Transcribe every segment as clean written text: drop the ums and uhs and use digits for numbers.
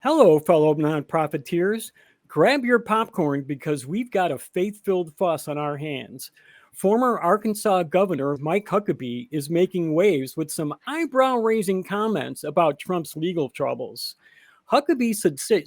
Hello, fellow non-profiteers. Grab your popcorn because we've got a faith-filled fuss on our hands. Former Arkansas Governor Mike Huckabee is making waves with some eyebrow-raising comments about Trump's legal troubles. Huckabee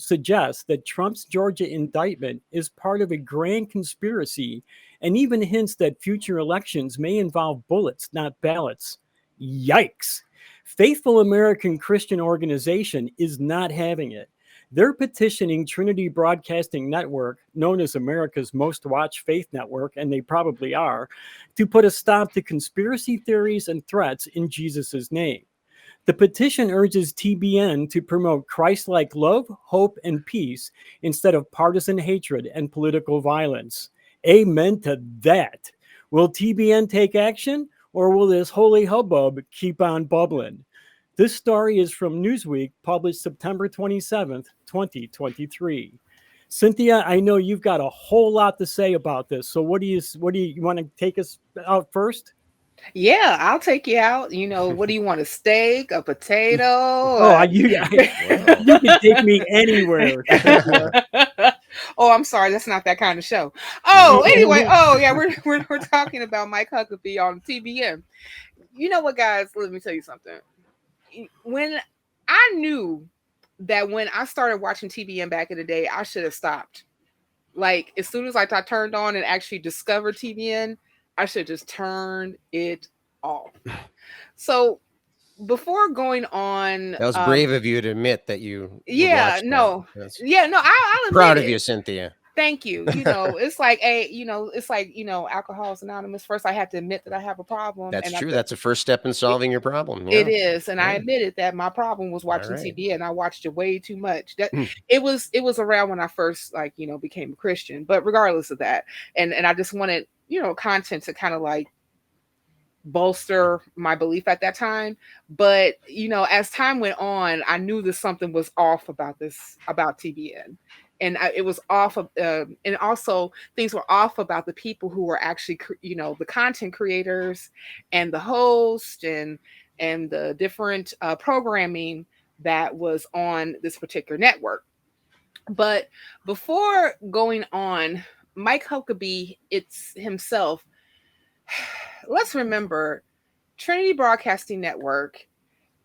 suggests that Trump's Georgia indictment is part of a grand conspiracy and even hints that future elections may involve bullets, not ballots. Yikes! Faithful American Christian Organization is not having it. They're petitioning Trinity Broadcasting Network, known as America's most watched faith network, and they probably are, to put a stop to conspiracy theories and threats in Jesus' name. The petition urges TBN to promote Christ like love, hope, and peace instead of partisan hatred and political violence. Amen to that. Will TBN take action, or will this holy hubbub keep on bubbling? This story is from Newsweek, published September 27th, 2023. Cynthia, I know you've got a whole lot to say about this. So what do you want to take us out first? Yeah, I'll take you out. What do you want? A steak, a potato? Oh, you can take me anywhere. Oh, I'm sorry, that's not that kind of show. Oh, anyway, oh yeah, we're talking about Mike Huckabee on TBN. You know what, guys? Let me tell you something. When I knew that when I started watching TBN back in the day, I should have stopped. Like as soon as I turned on and actually discovered TBN, I should just turn it off. So before going on, that was brave of you to admit that you. Yeah, no, yeah, no. I'll admit proud it. of you, Cynthia. Thank you. It's like Alcoholics Anonymous. First, I have to admit that I have a problem. That's true. That's the first step in solving your problem. Yeah. It is, and I admitted that my problem was watching TV, and I watched it way too much. That it was around when I first became a Christian. But regardless of that, and I just wanted content to kind of like bolster my belief at that time. But as time went on, I knew that something was off about TBN. And it was off of, and also things were off about the people who were actually, the content creators and the host and the different programming that was on this particular network. But before going on, Mike Huckabee, it's himself. Let's remember, Trinity Broadcasting Network,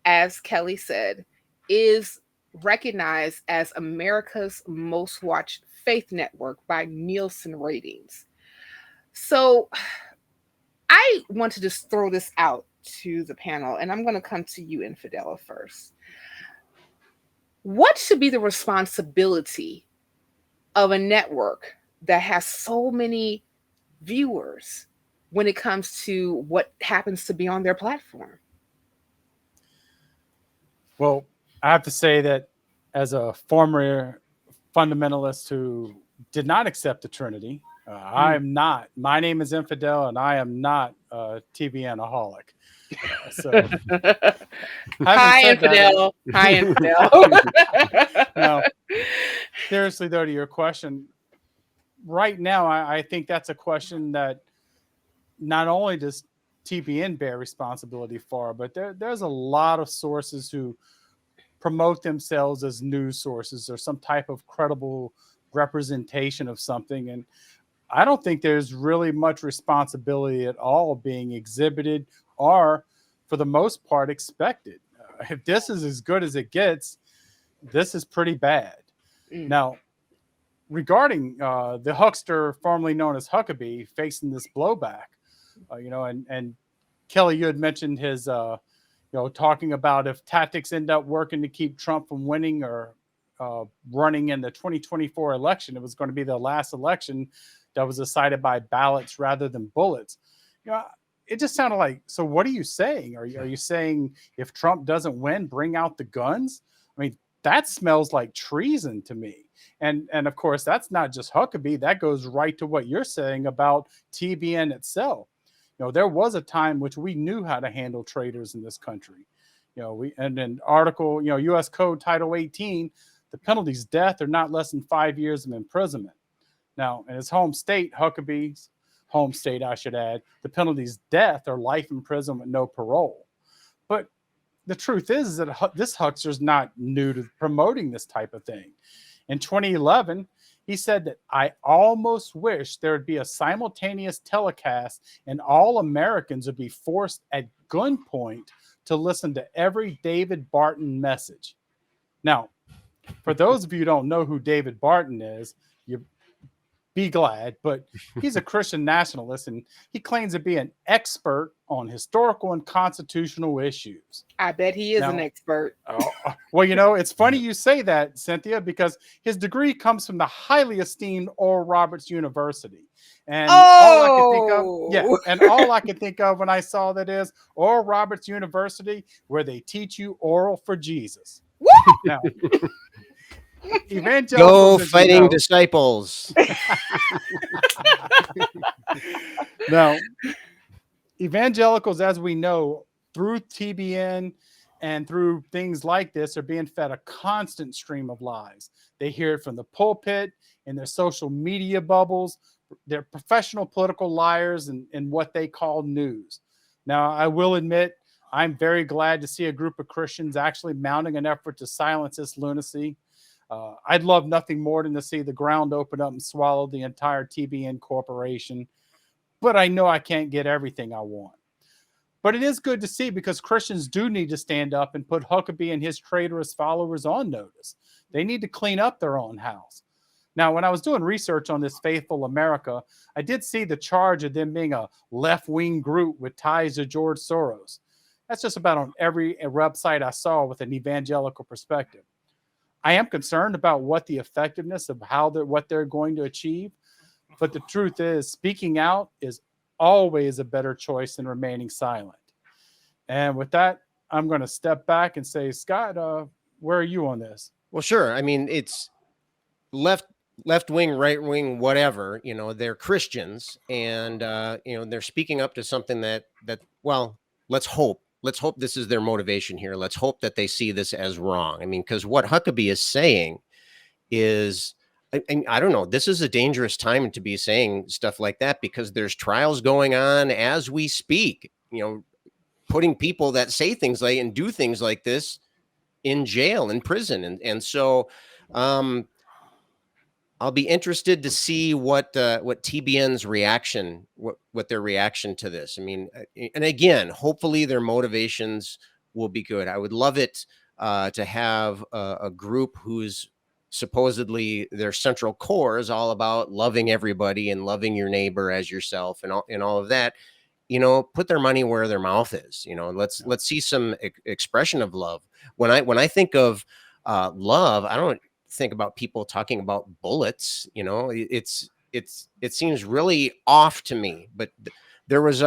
as Kelley said, is recognized as America's most watched faith network by Nielsen ratings. So I want to just throw this out to the panel, and I'm going to come to you, Infidel, first. What should be the responsibility of a network that has so many viewers when it comes to what happens to be on their platform? Well, I have to say that as a former fundamentalist who did not accept the Trinity, I am not. My name is Infidel, and I am not a TBN-aholic. Hi, Infidel. Hi, Infidel. Now, seriously, though, to your question, right now, I think that's a question that not only does TBN bear responsibility for, but there's a lot of sources who promote themselves as news sources or some type of credible representation of something. And I don't think there's really much responsibility at all being exhibited or, for the most part, expected. If this is as good as it gets, this is pretty bad. Now, regarding the huckster formerly known as Huckabee facing this blowback, and Kelley, you had mentioned his talking about if tactics end up working to keep Trump from winning or running in the 2024 election, it was going to be the last election that was decided by ballots rather than bullets. It just sounded like, so what are you saying? Are you saying if Trump doesn't win, bring out the guns? I mean, that smells like treason to me. And of course, that's not just Huckabee. That goes right to what you're saying about TBN itself. There was a time which we knew how to handle traitors in this country. And in Article, U.S. Code Title 18, the penalty's death or not less than 5 years of imprisonment. Now, in his home state, Huckabee's home state, I should add, the penalty's death or life in prison with no parole. But the truth is that this Huckster's not new to promoting this type of thing. In 2011, he said that I almost wish there would be a simultaneous telecast and all Americans would be forced at gunpoint to listen to every David Barton message. Now, for those of you who don't know who David Barton is, you be glad, but he's a Christian nationalist and he claims to be an expert on historical and constitutional issues. I bet he is an expert. Well, you know, it's funny you say that, Cynthia, because his degree comes from the highly esteemed Oral Roberts University. And all I can think of, and all I can think of when I saw that is Oral Roberts University, where they teach you oral for Jesus. Now, go fighting disciples. Now, evangelicals, as we know, through TBN and through things like this, are being fed a constant stream of lies. They hear it from the pulpit, in their social media bubbles. They're professional political liars and what they call news. Now, I will admit, I'm very glad to see a group of Christians actually mounting an effort to silence this lunacy. I'd love nothing more than to see the ground open up and swallow the entire TBN corporation. But I know I can't get everything I want. But it is good to see, because Christians do need to stand up and put Huckabee and his traitorous followers on notice. They need to clean up their own house. Now, when I was doing research on this Faithful America, I did see the charge of them being a left-wing group with ties to George Soros. That's just about on every website I saw with an evangelical perspective. I am concerned about what the effectiveness of what they're going to achieve. But the truth is, speaking out is always a better choice than remaining silent. And with that, I'm going to step back and say, Scott, where are you on this? Well, sure. I mean, it's left wing, right wing, whatever, you know, they're Christians, and, you know, they're speaking up to something that, well, let's hope this is their motivation here. Let's hope that they see this as wrong. I mean, because what Huckabee is saying is, and I don't know, this is a dangerous time to be saying stuff like that, because there's trials going on as we speak, you know, putting people that say things like and do things like this in jail, in prison. And so I'll be interested to see what TBN's reaction, what their reaction to this. I mean, and again, hopefully their motivations will be good. I would love it to have a group whose supposedly their central core is all about loving everybody and loving your neighbor as yourself and all of that. You know, put their money where their mouth is. You know, let's see some expression of love. When I think of love, I don't think about people talking about bullets. You know, it seems really off to me. But there was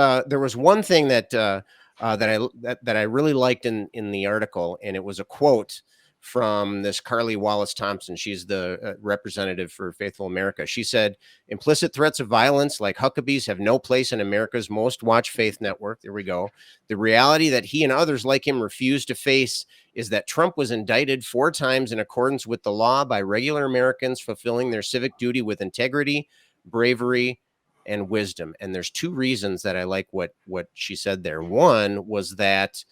one thing that I really liked in the article, and it was a quote from this Carly Wallace Thompson. She's the representative for Faithful America. She said, "Implicit threats of violence like Huckabee's have no place in America's most watched faith network." There we go. "The reality that he and others like him refuse to face is that Trump was indicted 4 times in accordance with the law by regular Americans fulfilling their civic duty with integrity, bravery, and wisdom." And there's 2 reasons that I like what she said there. One was that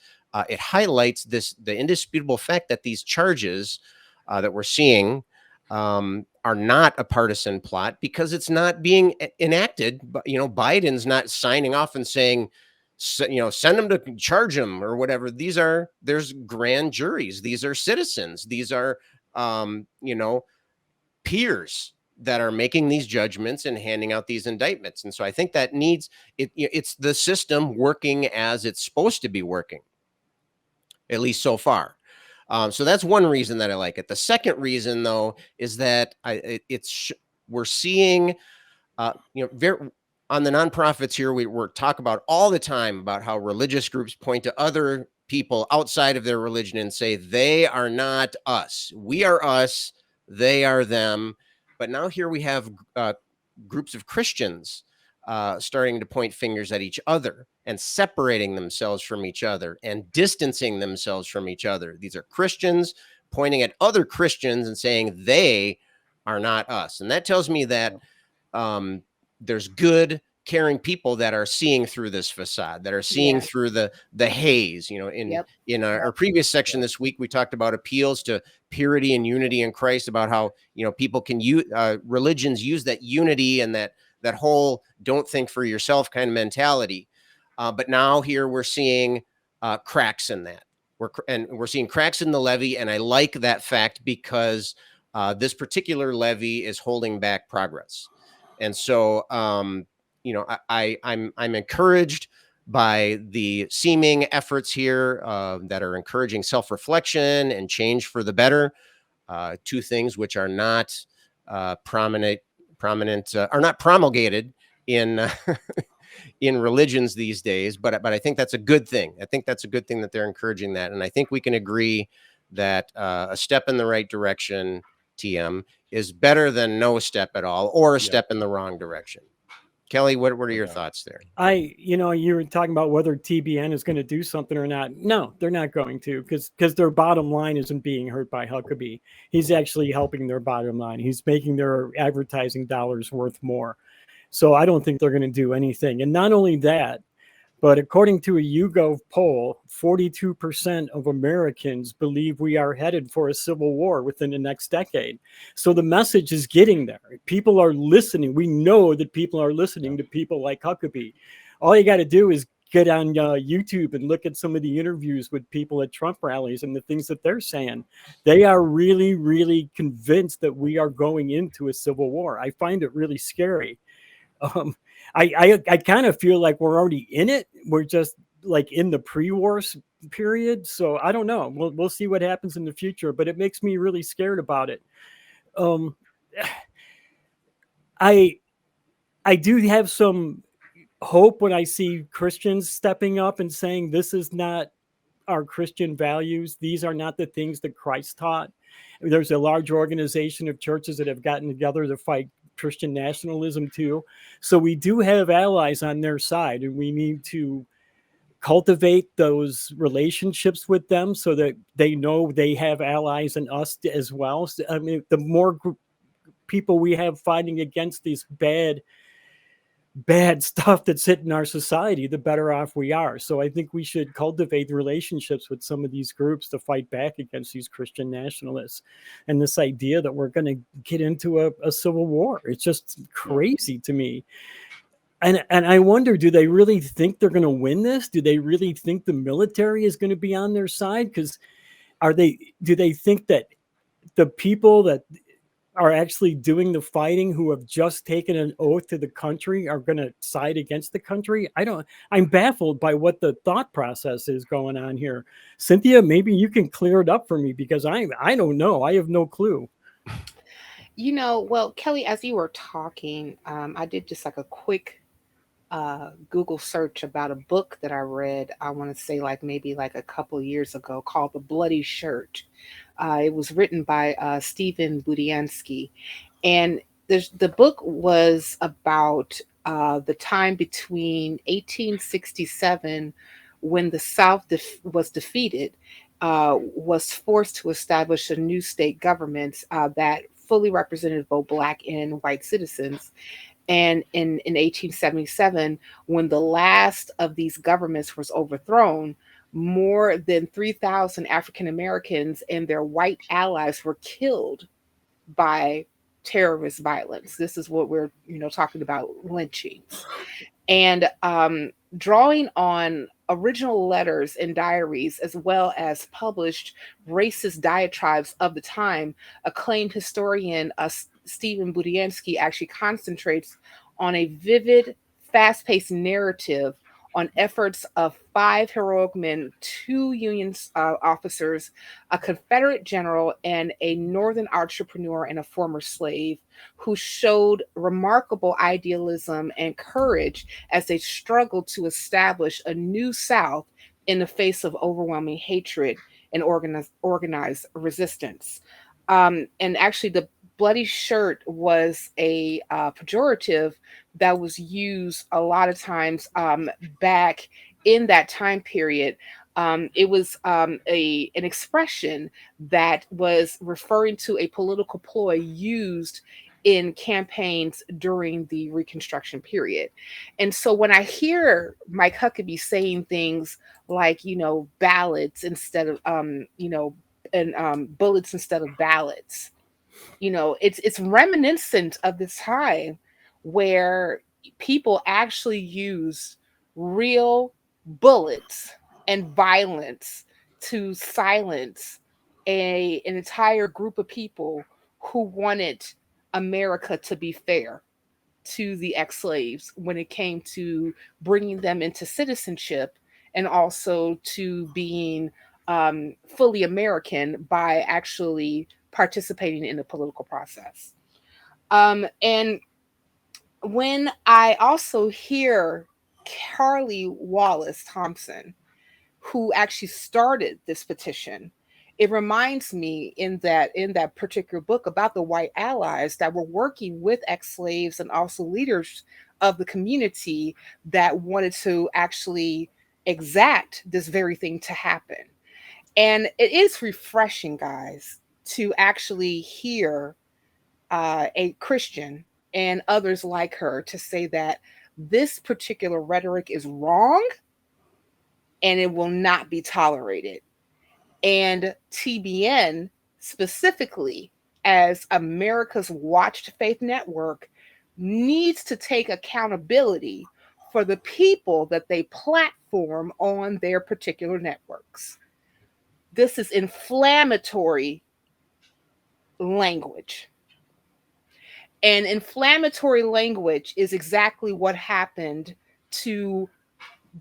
it highlights the indisputable fact that these charges that we're seeing are not a partisan plot, because it's not being enacted. But, you know, Biden's not signing off and saying, you know, send them to charge them or whatever. There's grand juries. These are citizens. These are, you know, peers that are making these judgments and handing out these indictments. And so I think that it's the system working as it's supposed to be working, at least so far. So that's one reason that I like it. The second reason, though, is that we're seeing, you know, on the nonprofits here, we're talking about all the time about how religious groups point to other people outside of their religion and say, they are not us. We are us. They are them. But now here we have groups of Christians starting to point fingers at each other and separating themselves from each other and distancing themselves from each other. These are Christians pointing at other Christians and saying they are not us. And that tells me that there's good caring people that are seeing through this facade, that are seeing through the haze. In our previous section this week, we talked about appeals to purity and unity in Christ, about how people can use religions use that unity and that whole don't think for yourself kind of mentality. But now here we're seeing cracks in that. We're seeing cracks in the levee, and I like that fact because this particular levee is holding back progress. And so, I'm encouraged by the seeming efforts here that are encouraging self-reflection and change for the better. Two things which are not prominent, are not promulgated in in religions these days, but I think that's a good thing. I think that's a good thing that they're encouraging that, and I think we can agree that a step in the right direction, TM, is better than no step at all, or a step in the wrong direction. Kelley, what are your thoughts there? You were talking about whether TBN is going to do something or not. No, they're not going to, because their bottom line isn't being hurt by Huckabee. He's actually helping their bottom line. He's making their advertising dollars worth more. So I don't think they're going to do anything. And not only that, but according to a YouGov poll, 42% of Americans believe we are headed for a civil war within the next decade. So the message is getting there. People are listening. We know that people are listening to people like Huckabee. All you got to do is get on YouTube and look at some of the interviews with people at Trump rallies and the things that they're saying. They are really, really convinced that we are going into a civil war. I find it really scary. I kind of feel like we're already in it. We're just like in the pre-war period. So I don't know. We'll see what happens in the future, but it makes me really scared about it. I do have some hope when I see Christians stepping up and saying, this is not our Christian values. These are not the things that Christ taught. There's a large organization of churches that have gotten together to fight Christian nationalism too. So we do have allies on their side, and we need to cultivate those relationships with them so that they know they have allies in us as well. I mean, the more people we have fighting against these bad stuff that's hitting our society, the better off we are. So I think we should cultivate relationships with some of these groups to fight back against these Christian nationalists and this idea that we're going to get into a civil war. It's just crazy to me. And I wonder, do they really think they're going to win this? Do they really think the military is going to be on their side? Because do they think that the people that are actually doing the fighting, who have just taken an oath to the country, are going to side against the country? I'm baffled by what the thought process is going on here. Cynthia, maybe you can clear it up for me, because I don't know. I have no clue. Well, Kelley, as you were talking, I did just like a quick Google search about a book that I read, I want to say maybe a couple years ago, called The Bloody Shirt. It was written by Stephen Budiansky. And the book was about the time between 1867, when the South was defeated, was forced to establish a new state government that fully represented both Black and white citizens. And in 1877, when the last of these governments was overthrown, more than 3,000 African Americans and their white allies were killed by terrorist violence. This is what we're talking about, lynchings. And drawing on original letters and diaries, as well as published racist diatribes of the time, acclaimed historian Stephen Budiansky actually concentrates on a vivid, fast-paced narrative on efforts of 5 heroic men, 2 Union officers, a Confederate general, and a Northern entrepreneur and a former slave, who showed remarkable idealism and courage as they struggled to establish a new South in the face of overwhelming hatred and organized resistance. And actually, the Bloody Shirt was a pejorative that was used a lot of times back in that time period. It was an expression that was referring to a political ploy used in campaigns during the Reconstruction period. And so when I hear Mike Huckabee saying things like, ballots instead of, and bullets instead of ballots, it's reminiscent of this time where people actually use real bullets and violence to silence an entire group of people who wanted America to be fair to the ex-slaves when it came to bringing them into citizenship and also to being fully American by actually participating in the political process. And when I also hear Carly Wallace Thompson, who actually started this petition, it reminds me in that particular book about the white allies that were working with ex-slaves and also leaders of the community that wanted to actually exact this very thing to happen. And it is refreshing, guys, to actually hear a Christian and others like her to say that this particular rhetoric is wrong and it will not be tolerated. And TBN specifically, as America's Watched Faith Network, needs to take accountability for the people that they platform on their particular networks. This is inflammatory language. And inflammatory language is exactly what happened to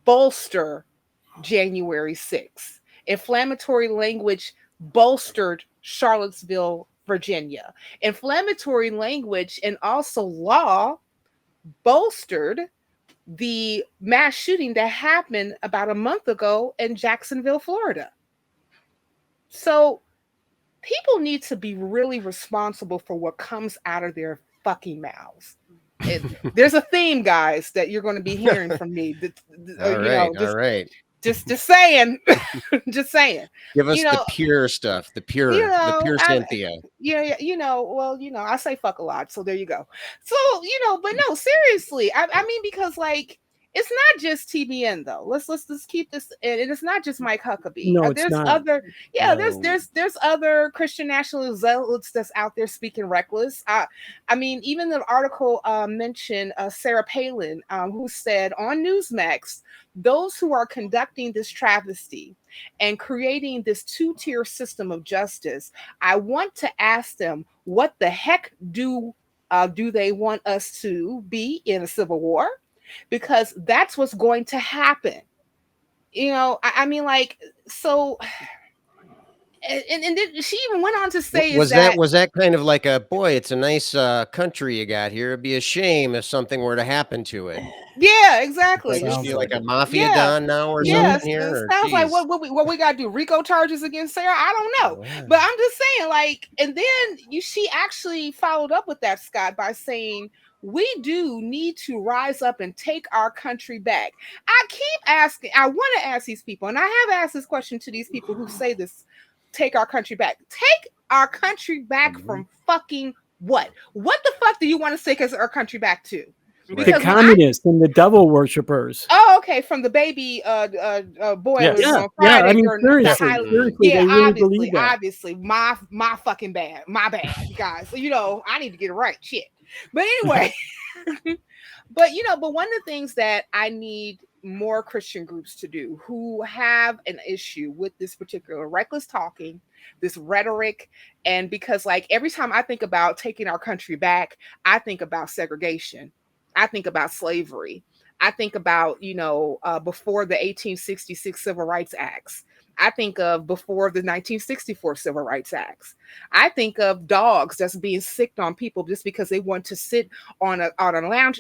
bolster January 6th. Inflammatory language bolstered Charlottesville, Virginia. Inflammatory language and also law bolstered the mass shooting that happened about a month ago in Jacksonville, Florida. So people need to be really responsible for what comes out of their fucking mouths. There's a theme, guys, that you're going to be hearing from me. All right. Just saying, just saying. Give us the pure stuff, the pure Cynthia. I say fuck a lot, so there you go. So, but no, seriously, I mean, because like, it's not just TBN though. Let's keep this, and it's not just Mike Huckabee. No, there's not. other, there's other Christian nationalist zealots that's out there speaking reckless. I mean, even the article mentioned Sarah Palin, who said on Newsmax, those who are conducting this travesty and creating this two-tier system of justice, I want to ask them, what the heck do they want us to be in a civil war? Because that's what's going to happen. I mean, like, so, and then she even went on to say, was that kind of like a, boy, it's a nice country you got here. It'd be a shame if something were to happen to it. Yeah, exactly. Like, be like a mafia don now or something here. It sounds like what we got to do, RICO charges against Sarah. I don't know, but I'm just saying, like, and then she actually followed up with that, Scott, by saying, we do need to rise up and take our country back. I keep asking, I want to ask these people, and I have asked this question to these people who say this, take our country back. Take our country back from fucking what? What the fuck do you want to take our country back to? Because the communists and the devil worshippers. Oh, okay. From the baby boilers on Friday. Yeah, I mean, seriously, obviously, my fucking bad. My bad, guys. I need to get it right. Shit. But anyway, but one of the things that I need more Christian groups to do who have an issue with this particular reckless talking, this rhetoric, and because like every time I think about taking our country back, I think about segregation. I think about slavery. I think about, before the 1866 Civil Rights Acts. I think of before the 1964 Civil Rights Acts. I think of dogs that's being sicked on people just because they want to sit on a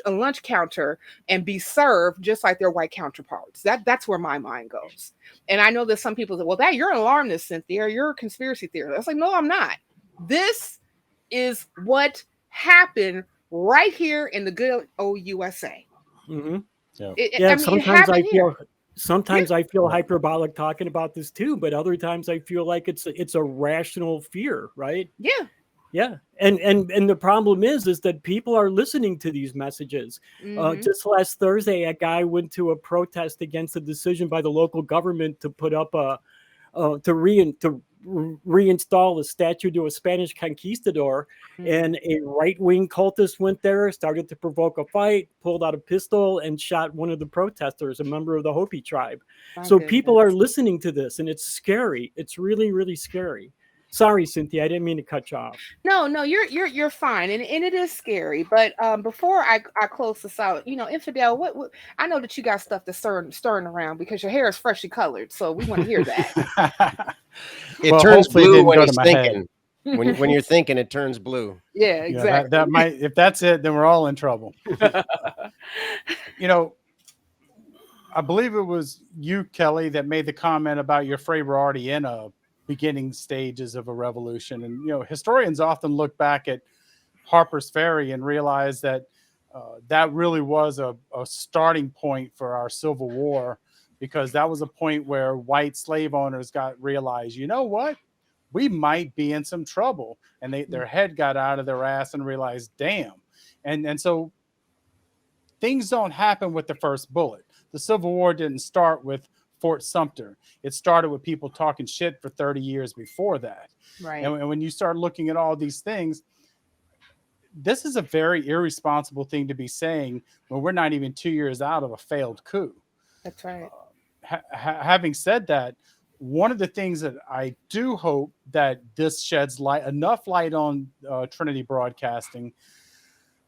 lunch counter and be served just like their white counterparts. That's where my mind goes. And I know that some people say, well, you're an alarmist, Cynthia, or you're a conspiracy theorist. I was like, no, I'm not. This is what happened right here in the good old USA. Mm-hmm. Yeah. Sometimes I feel hyperbolic talking about this too, but other times I feel like it's a rational fear, right? Yeah. Yeah. And the problem is that people are listening to these messages. Just last Thursday, a guy went to a protest against a decision by the local government to put up to reinstall a statue to a Spanish conquistador, and a right-wing cultist went there, started to provoke a fight, pulled out a pistol, and shot one of the protesters, a member of the Hopi tribe. So people are listening to this, and it's scary. It's really, really scary. Sorry, Cynthia, I didn't mean to cut you off. No, you're fine, and it is scary. But before I close this out, Infidel, what I know that you got stuff that's stirring around because your hair is freshly colored, so we want to hear that. It turns blue when he's thinking. When you're thinking, it turns blue. Yeah, exactly. Yeah, that might, if that's it, then we're all in trouble. I believe it was you, Kelley, that made the comment about you're afraid we're already in a beginning stages of a revolution. And, historians often look back at Harper's Ferry and realize that that really was a starting point for our Civil War, because that was a point where white slave owners realized, you know what? We might be in some trouble. And their head got out of their ass and realized, damn. And so things don't happen with the first bullet. The Civil War didn't start with Fort Sumter. It started with people talking shit for 30 years before that. Right. And when you start looking at all these things, this is a very irresponsible thing to be saying when we're not even 2 years out of a failed coup. That's right. Having said that, one of the things that I do hope that this sheds enough light on Trinity Broadcasting,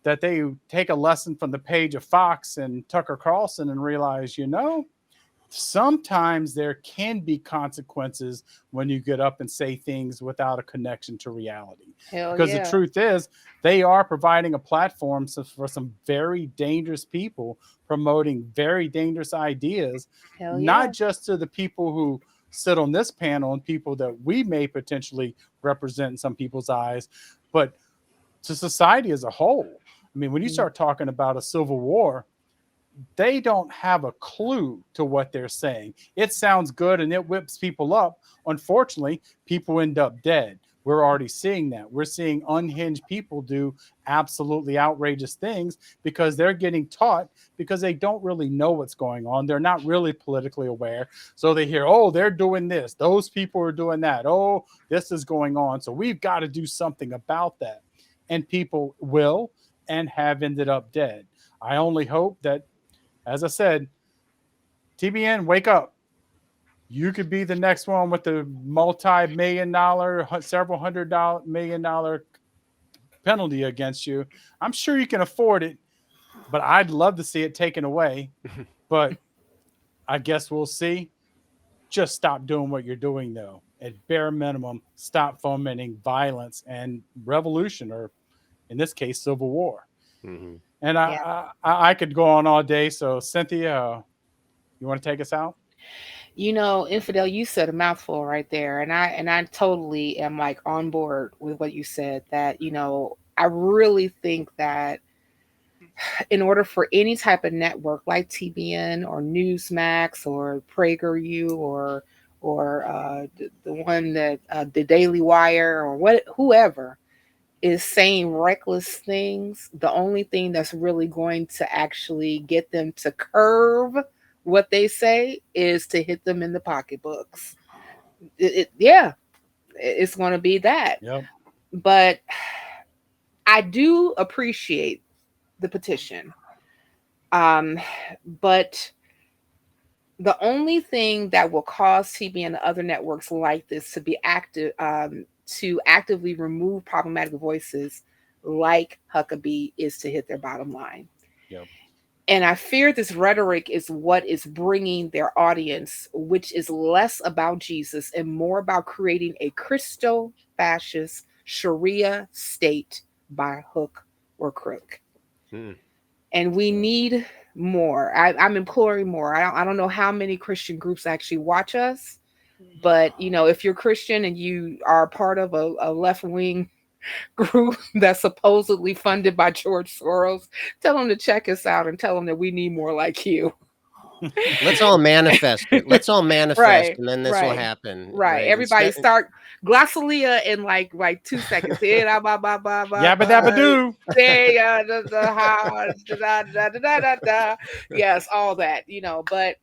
that they take a lesson from the page of Fox and Tucker Carlson and realize, sometimes there can be consequences when you get up and say things without a connection to reality. Because the truth is, they are providing a platform for some very dangerous people promoting very dangerous ideas, not just to the people who sit on this panel and people that we may potentially represent in some people's eyes, but to society as a whole. I mean, when you start talking about a civil war, they don't have a clue to what they're saying. It sounds good and it whips people up. Unfortunately, people end up dead. We're already seeing that. We're seeing unhinged people do absolutely outrageous things because they're getting taught, because they don't really know what's going on. They're not really politically aware. So they hear, oh, they're doing this. Those people are doing that. Oh, this is going on. So we've got to do something about that. And people will and have ended up dead. I only hope that, as I said, TBN, wake up. You could be the next one with the multi-million-dollar, several $100 million penalty against you. I'm sure you can afford it, but I'd love to see it taken away. But I guess we'll see. Just stop doing what you're doing, though. At bare minimum, stop fomenting violence and revolution, or in this case, civil war. Mm-hmm. And I could go on all day. So, Cynthia, you want to take us out? Infidel, you said a mouthful right there. And I totally am on board with what you said, that, I really think that in order for any type of network like TBN or Newsmax or PragerU or the one that the Daily Wire or whoever is saying reckless things, the only thing that's really going to actually get them to curve what they say is to hit them in the pocketbooks. It's going to be that. Yep. But I do appreciate the petition. But the only thing that will cause TBN and other networks like this to be active, to actively remove problematic voices like Huckabee, is to hit their bottom line. Yep. And I fear this rhetoric is what is bringing their audience, which is less about Jesus and more about creating a Christo-fascist Sharia state by hook or crook. And we need more. I'm imploring more. I don't know how many Christian groups actually watch us. But, if you're Christian and you are part of a left-wing group that's supposedly funded by George Soros, tell them to check us out and tell them that we need more like you. Let's all manifest it. Let's all manifest, Right, and then this will right, happen. right. Everybody Instead- start glossalia in like 2 seconds. Yabba dabba doo. Yes, all that, but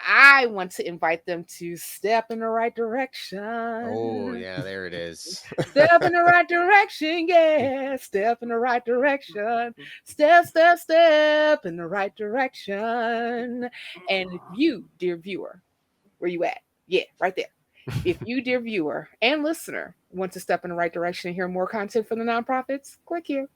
I want to invite them to step in the right direction. Oh, yeah, there it is. Step in the right direction, yeah. Step in the right direction. Step in the right direction. And if you, dear viewer, where you at? Yeah, right there. If you, dear viewer and listener, want to step in the right direction and hear more content from the nonprofits, click here.